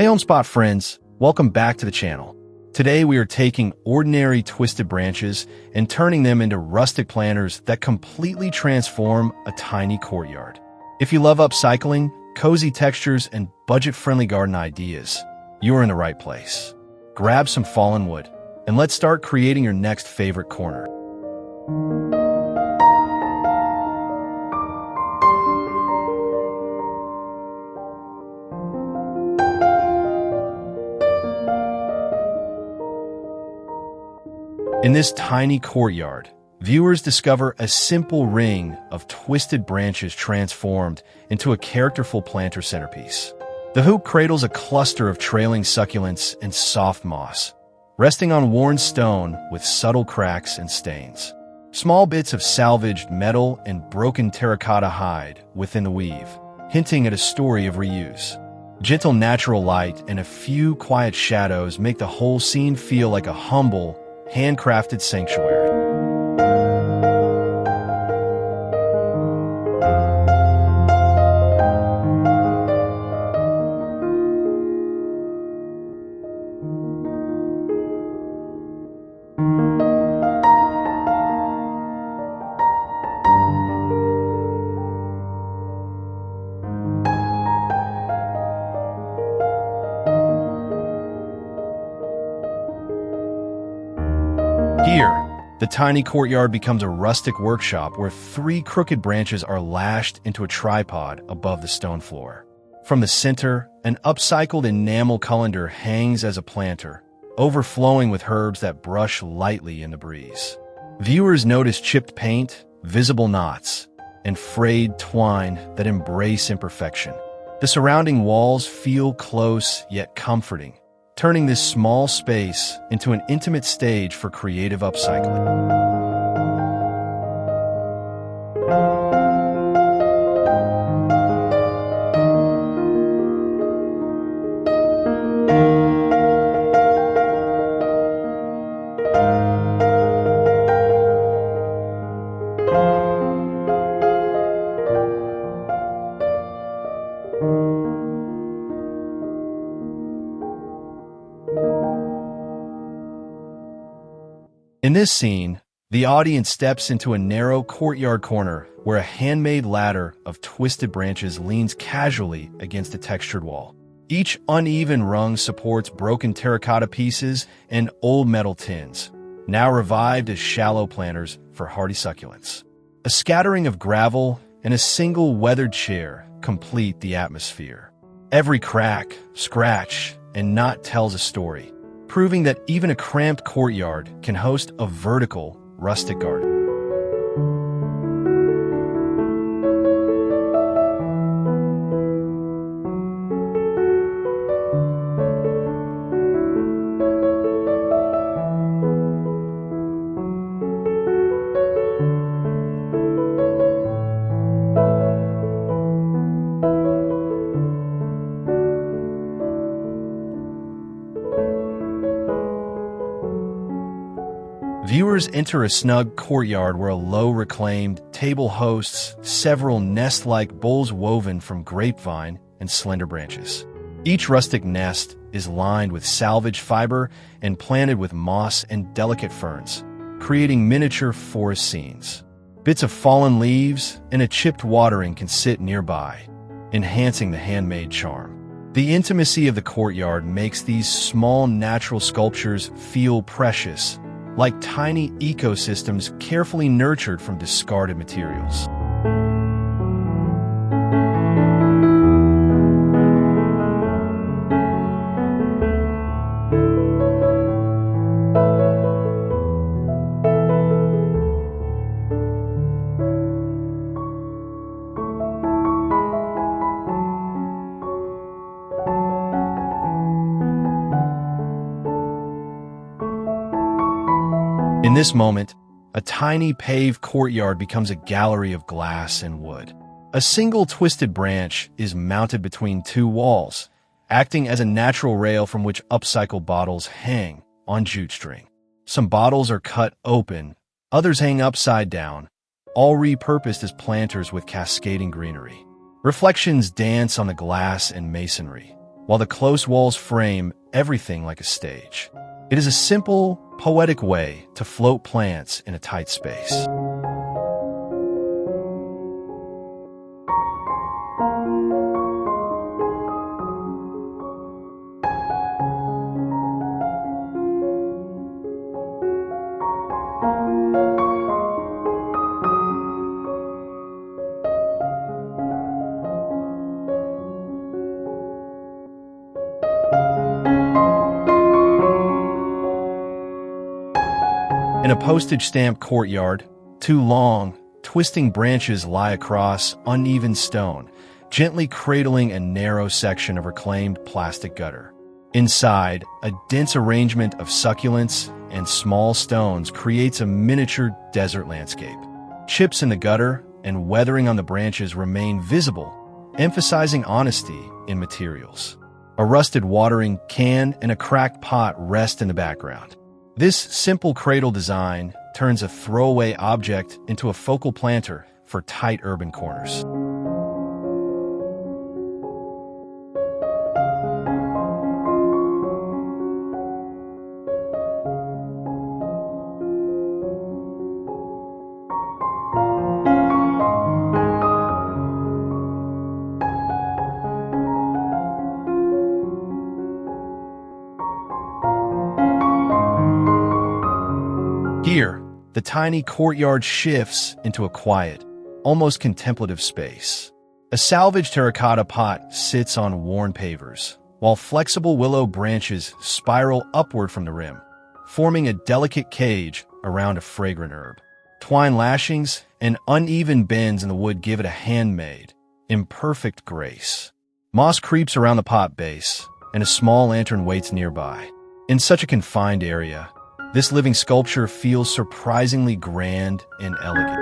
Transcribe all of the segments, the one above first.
Hey Homespot friends, welcome back to the channel. Today we are taking ordinary twisted branches and turning them into rustic planters that completely transform a tiny courtyard. If you love upcycling, cozy textures, and budget-friendly garden ideas, you are in the right place. Grab some fallen wood, and let's start creating your next favorite corner. In this tiny courtyard, viewers discover a simple ring of twisted branches transformed into a characterful planter centerpiece. The hoop cradles a cluster of trailing succulents and soft moss, resting on worn stone with subtle cracks and stains. Small bits of salvaged metal and broken terracotta hide within the weave, hinting at a story of reuse. Gentle natural light and a few quiet shadows make the whole scene feel like a humble, handcrafted sanctuary. Here, the tiny courtyard becomes a rustic workshop where 3 crooked branches are lashed into a tripod above the stone floor. From the center, an upcycled enamel colander hangs as a planter, overflowing with herbs that brush lightly in the breeze. Viewers notice chipped paint, visible knots, and frayed twine that embrace imperfection. The surrounding walls feel close yet comforting, turning this small space into an intimate stage for creative upcycling. In this scene, the audience steps into a narrow courtyard corner where a handmade ladder of twisted branches leans casually against a textured wall. Each uneven rung supports broken terracotta pieces and old metal tins, now revived as shallow planters for hardy succulents. A scattering of gravel and a single weathered chair complete the atmosphere. Every crack, scratch, and knot tells a story, proving that even a cramped courtyard can host a vertical, rustic garden. Viewers enter a snug courtyard where a low reclaimed table hosts several nest-like bowls woven from grapevine and slender branches. Each rustic nest is lined with salvaged fiber and planted with moss and delicate ferns, creating miniature forest scenes. Bits of fallen leaves and a chipped watering can sit nearby, enhancing the handmade charm. The intimacy of the courtyard makes these small natural sculptures feel precious, like tiny ecosystems carefully nurtured from discarded materials. In this moment, a tiny paved courtyard becomes a gallery of glass and wood. A single twisted branch is mounted between 2 walls, acting as a natural rail from which upcycled bottles hang on jute string. Some bottles are cut open, others hang upside down, all repurposed as planters with cascading greenery. Reflections dance on the glass and masonry, while the close walls frame everything like a stage. It is a simple, poetic way to float plants in a tight space. In a postage stamp courtyard, two long, twisting branches lie across uneven stone, gently cradling a narrow section of reclaimed plastic gutter. Inside, a dense arrangement of succulents and small stones creates a miniature desert landscape. Chips in the gutter and weathering on the branches remain visible, emphasizing honesty in materials. A rusted watering can and a cracked pot rest in the background. This simple cradle design turns a throwaway object into a focal planter for tight urban corners. Here, the tiny courtyard shifts into a quiet, almost contemplative space. A salvaged terracotta pot sits on worn pavers, while flexible willow branches spiral upward from the rim, forming a delicate cage around a fragrant herb. Twine lashings and uneven bends in the wood give it a handmade, imperfect grace. Moss creeps around the pot base, and a small lantern waits nearby. In such a confined area, this living sculpture feels surprisingly grand and elegant.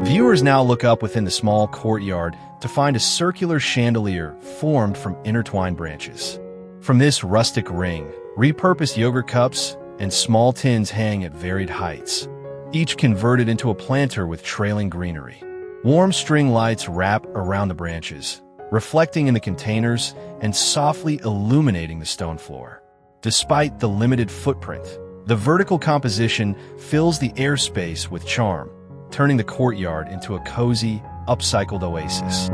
Viewers now look up within the small courtyard to find a circular chandelier formed from intertwined branches. From this rustic ring, repurposed yogurt cups and small tins hang at varied heights, each converted into a planter with trailing greenery. Warm string lights wrap around the branches, reflecting in the containers and softly illuminating the stone floor. Despite the limited footprint, the vertical composition fills the airspace with charm, turning the courtyard into a cozy, upcycled oasis.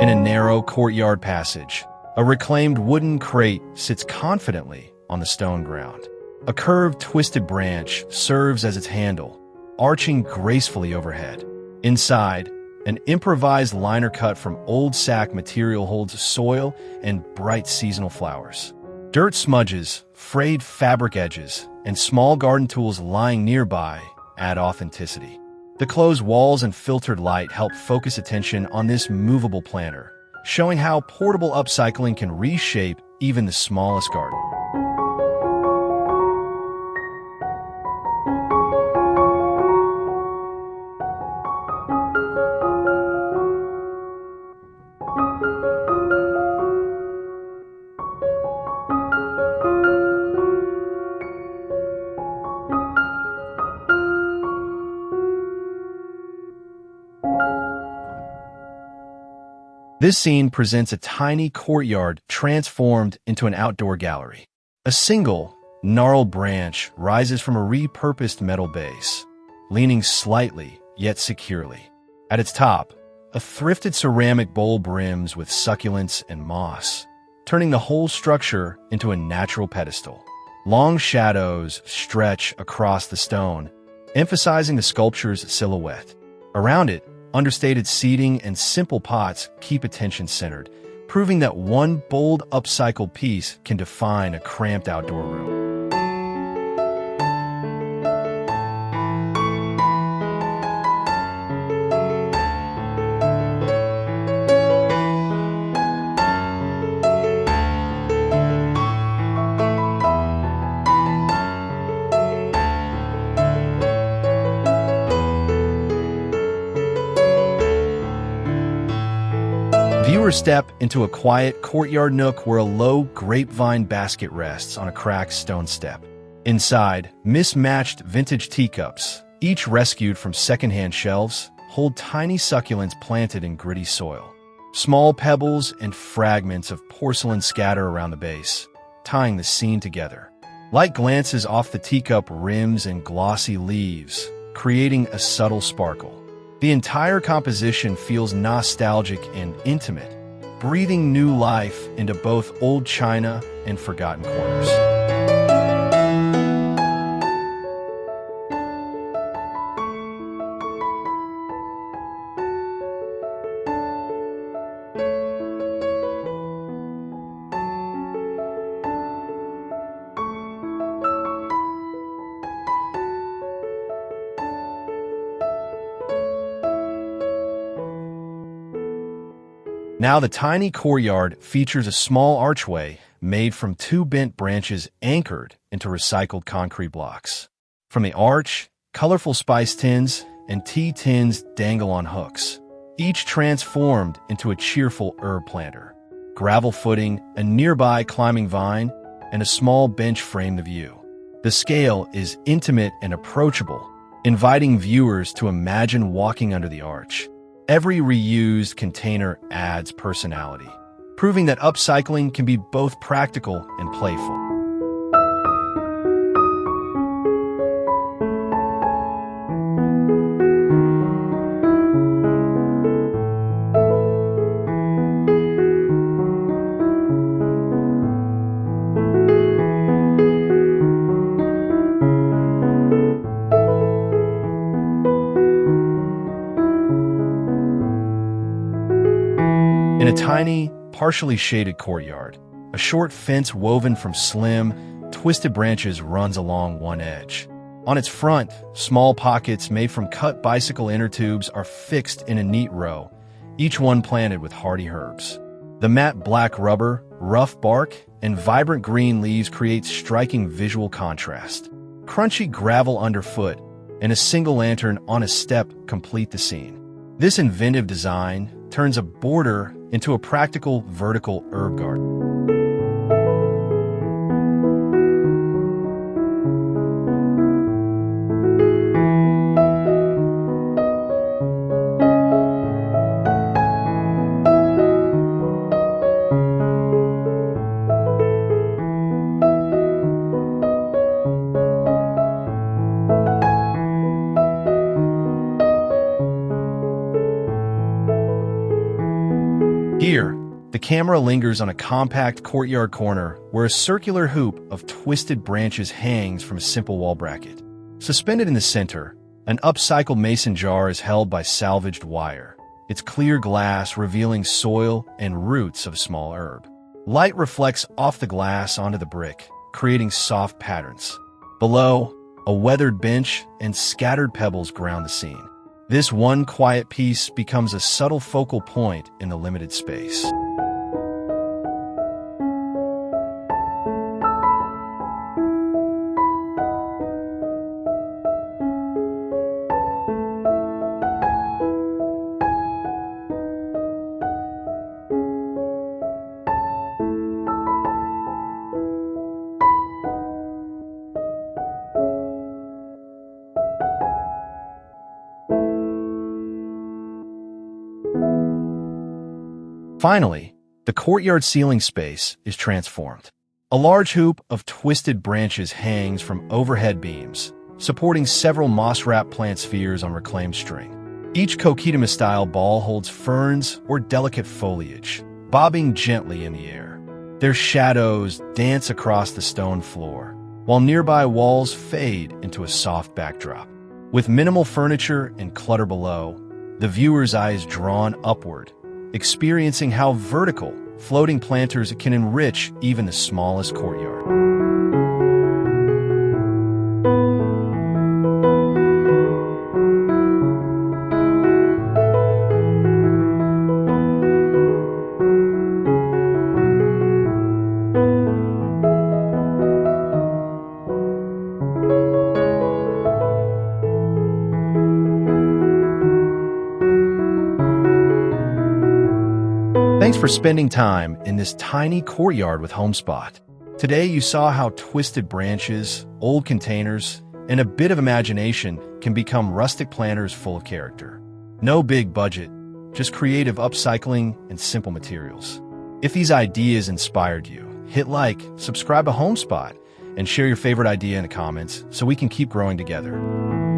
In a narrow courtyard passage, a reclaimed wooden crate sits confidently on the stone ground. A curved, twisted branch serves as its handle, arching gracefully overhead. Inside, an improvised liner cut from old sack material holds soil and bright seasonal flowers. Dirt smudges, frayed fabric edges, and small garden tools lying nearby add authenticity. The closed walls and filtered light help focus attention on this movable planter, showing how portable upcycling can reshape even the smallest garden. This scene presents a tiny courtyard transformed into an outdoor gallery. A single, gnarled branch rises from a repurposed metal base, leaning slightly yet securely. At its top, a thrifted ceramic bowl brims with succulents and moss, turning the whole structure into a natural pedestal. Long shadows stretch across the stone, emphasizing the sculpture's silhouette. Around it, understated seating and simple pots keep attention centered, proving that one bold upcycled piece can define a cramped outdoor room. Viewers step into a quiet courtyard nook where a low grapevine basket rests on a cracked stone step. Inside, mismatched vintage teacups, each rescued from secondhand shelves, hold tiny succulents planted in gritty soil. Small pebbles and fragments of porcelain scatter around the base, tying the scene together. Light glances off the teacup rims and glossy leaves, creating a subtle sparkle. The entire composition feels nostalgic and intimate, breathing new life into both old china and forgotten corners. Now the tiny courtyard features a small archway made from two bent branches anchored into recycled concrete blocks. From the arch, colorful spice tins and tea tins dangle on hooks, each transformed into a cheerful herb planter. Gravel footing, a nearby climbing vine, and a small bench frame the view. The scale is intimate and approachable, inviting viewers to imagine walking under the arch. Every reused container adds personality, proving that upcycling can be both practical and playful. In a tiny, partially shaded courtyard, a short fence woven from slim, twisted branches runs along one edge. On its front, small pockets made from cut bicycle inner tubes are fixed in a neat row, each one planted with hardy herbs. The matte black rubber, rough bark, and vibrant green leaves create striking visual contrast. Crunchy gravel underfoot and a single lantern on a step complete the scene. This inventive design turns a border into a practical vertical herb garden. Here, the camera lingers on a compact courtyard corner where a circular hoop of twisted branches hangs from a simple wall bracket. Suspended in the center, an upcycled mason jar is held by salvaged wire, its clear glass revealing soil and roots of a small herb. Light reflects off the glass onto the brick, creating soft patterns. Below, a weathered bench and scattered pebbles ground the scene. This one quiet piece becomes a subtle focal point in the limited space. Finally, the courtyard ceiling space is transformed. A large hoop of twisted branches hangs from overhead beams, supporting several moss-wrapped plant spheres on reclaimed string. Each Kokedama-style ball holds ferns or delicate foliage, bobbing gently in the air. Their shadows dance across the stone floor, while nearby walls fade into a soft backdrop. With minimal furniture and clutter below, the viewer's eye is drawn upward, experiencing how vertical, floating planters can enrich even the smallest courtyard. Thanks for spending time in this tiny courtyard with Homespot. Today you saw how twisted branches, old containers, and a bit of imagination can become rustic planters full of character. No big budget, just creative upcycling and simple materials. If these ideas inspired you, hit like, subscribe to Homespot, and share your favorite idea in the comments so we can keep growing together.